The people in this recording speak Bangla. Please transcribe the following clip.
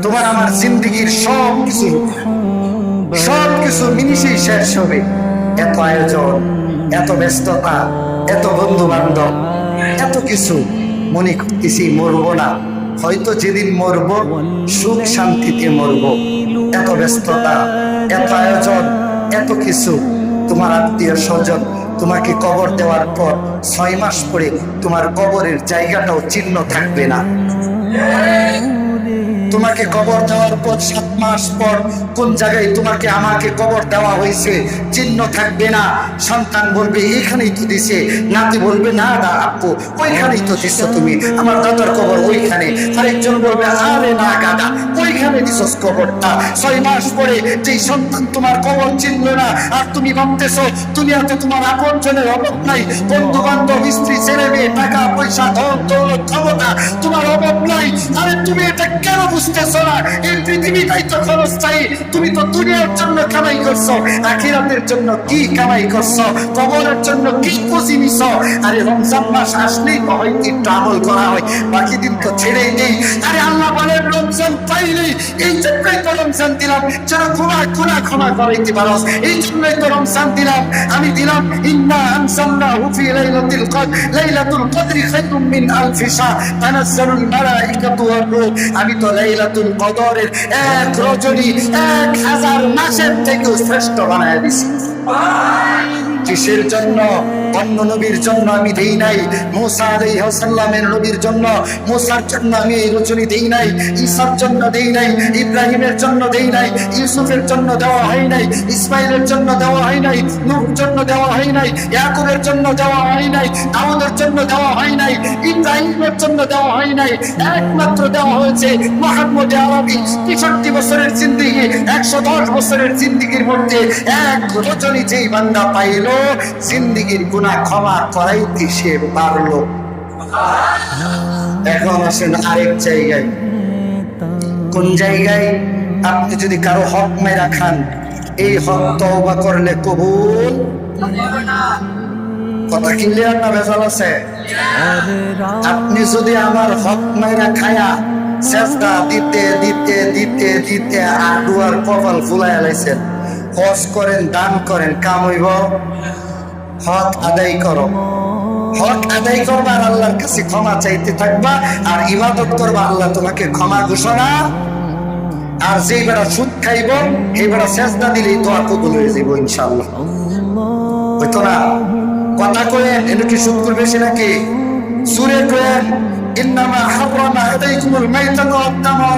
তোমার আমার জিন্দগির সবকিছু মিনিশেই শেষ হবে। এত আয়োজন, এত ব্যস্ততা, এত বন্ধু বান্ধব, এত কিছু, মনে করতেছি মরবো না। হয়তো যেদিন মরবো সুখ শান্তিতে মরবো। এত ব্যস্ততা, এত আয়োজন, এত কিছু। তোমার আত্মীয় স্বজন তোমাকে কবর দেওয়ার পর 6 মাস পরে তোমার কবরের জায়গাটাও চিহ্ন থাকবে না। তোমাকে কবর দেওয়ার পর 7 মাস পর কোন জায়গায় তোমাকে আমাকে কবর দেওয়া হয়েছে চিহ্ন থাকবে না। সন্তান বলবে এখানেই তো দিছে, নাতি বলবে না না আপু ওইখানেই তো দিছো তুমি, আমার দাদার কবর ওইখানে। আরেকজন বলবে আরে না গাদা ওইখানে দিছস কবরটা। 6 মাস পরে যেই সন্তান তোমার কবর চিনল না, আর তুমি ভাবতেছো দুনিয়াতে তোমার আপনজনের অভাব নাই, বন্ধু বান্ধব, স্ত্রী, ছেলে মেয়ে, টাকা পয়সা, ধন দৌলত, ক্ষমতা তোমার অভাব নাই। আরে তুমি এটা কেন বুঝতেছো না? এই পৃথিবীটাই তো ক্ষণস্থায়ী। তুমি তো দুনিয়ার জন্য কামাই করছো, আখিরাতের জন্য কি কামাই করছো, কবরের জন্য কি পুঁজি নিছো। আরে রমজান মাস আসলেই তো হয়তো একটু আমল করা হয়, বাকি দিন তো ছেড়েই নেই। আরে আল্লাহ বলেন রমজান পাইলেই এই জন্যই তো রমজান দিলাম, যেন ক্ষমা করাইতে পারো। এই জন্যই তো রমজান দিলাম, আমি দিলাম ইন্না আনজালনাহু ফি লাইলাতুল কদর, লাইলাতুল কদরি খায়রুম মিন আলফি শাহর তানাজ্জালুল মালাইকাতু ওয়ার রূহ। আমি তো লাইলাতুল কদরের এক রজনী 1000 মাসের থেকেও শ্রেষ্ঠ বানায় দিছি। কিসের জন্য? অন্য নবীর জন্য আমি দেই নাই। মুসা আলাইহিস সালামের নবীর জন্য, মুসার জন্য আমি এই রজনী দেই নাই, ঈসার জন্য দেই নাই, ইব্রাহিমের জন্য দেই নাই, ইউসুফের জন্য দেওয়া হয় নাই, ইসমাইলের জন্য দেওয়া হয় নাই, নূহের জন্য দেওয়া হয় নাই, ইয়াকুবের জন্য দেওয়া হয় নাই, দাউদের জন্য দেওয়া হয় নাই, ইব্রাহিমের জন্য দেওয়া হয় নাই। একমাত্র দেওয়া হয়েছে মুহাম্মদ আরবি 63 বছরের জিন্দেগি, 110 বছরের জিন্দেগির মধ্যে এক রজনী যেই বান্দা পাইলো, জিন্দেগির গুনাহ ক্ষমা করাইতে সে পারলো। এখন আসেন আরেক জায়গায়। কোন জায়গায়? আপনি যদি কারো হক মেরা খান, এই হক তওবা করলে কবুল। কথা ক্লিয়ার না ভেজাল আছে? আপনি যদি আমার হক মেরা খায়া সেজদা দিতে দিতে দিতে দিতে আডু আর কপাল ফুলাইয়া লাইছেন, হজ করেন, দান করেন, কাম হইব? হক আদায় করো, হক আদায় করবা আর আল্লাহর কাছে ক্ষমা চাইতে থাকবা, আর ইবাদত করবা, আল্লাহ তোমাকে ক্ষমা ঘোষণা। আর যেই বেড়া সুদ খাইব এই বেড়া সেজদা দিলেই দোয়া কবুল হয়ে যাইব ইনশাআল্লাহ। হয়তো না? কথা কয়েন এটা কি সুদ করবে সে নাকি? সুরে কয়েন ইন্নামা হারামা আলাইকুমুল মাইতাতা ওয়াদ দামা